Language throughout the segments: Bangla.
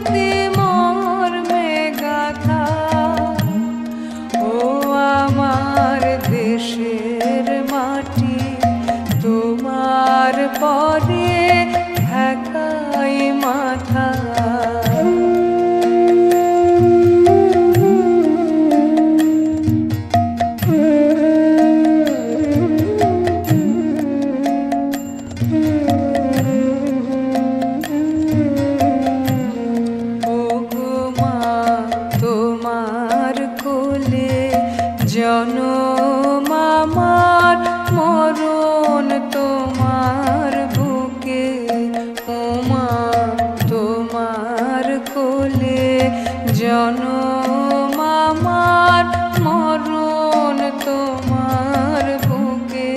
স্মৃতি মর্মে গাথা। ও আমার দেশের মাটি, তোমার পরে ঢাকাই মাথা। জনম আমার, মরণ তোমার বুকে। ওমা তোমার কোলে জনম আমার, মরণ তোমার বুকে।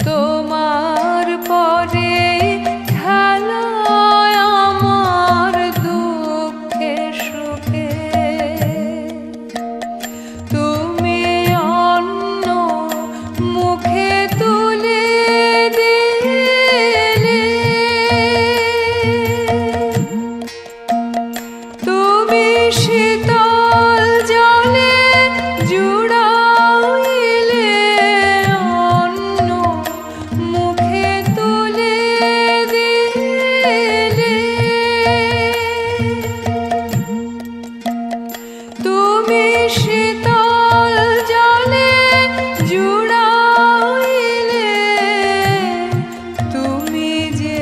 তোমার পরে খেলায় আমার দুঃখে সুখে। তুমি অন্য মুখে তুলে দিলে, তুমি শীতল জলে জুড়াইলে, অন্য মুখে তুলে দিলে। তুমি শীতল জলে জুড়াইলে, তুমি যে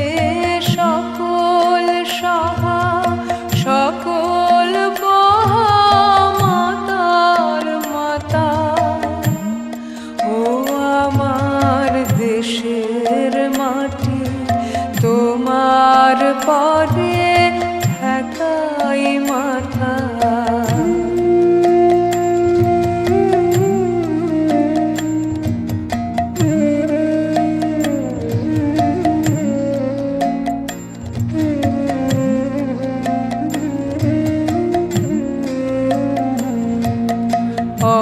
সকল সহা সকল মাতার মাতা। ও আমার দেশের মাটি, তোমার পরে ঢাকাই মাথা।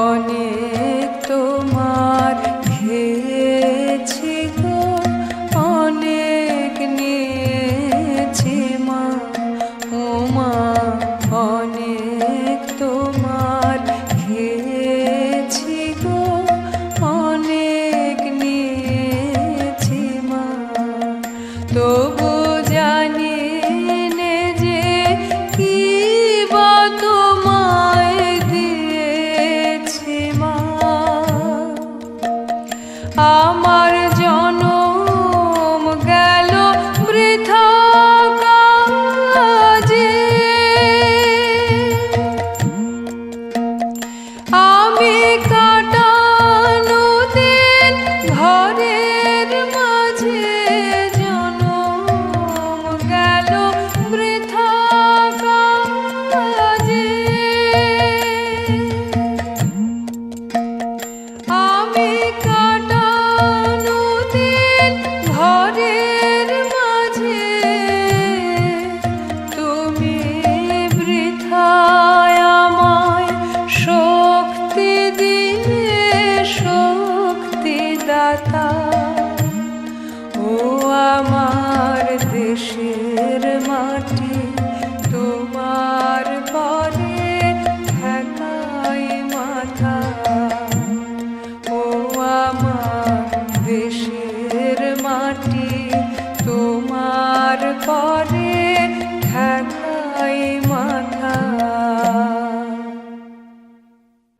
অনেক তোমার খেয়েছি গো, অনেক নিয়েছি মা। ও মা অনেক তোমার খেয়েছি গো, অনেক নিয়েছি মা। তবু জানি নে যে কি বা তোমায় দিয়েছি মা। আমার জনম গেল বৃথা কাজে, আমি কাটানো দিন ঘরের মাঝে। জনম গেল বৃথা কাজে, আমি কাটানো দিন ঘরের মাঝে। তুমি বৃথায় আমায় শক্তি দিলে, শক্তি দাতা। ও আমার দেশের মাটি,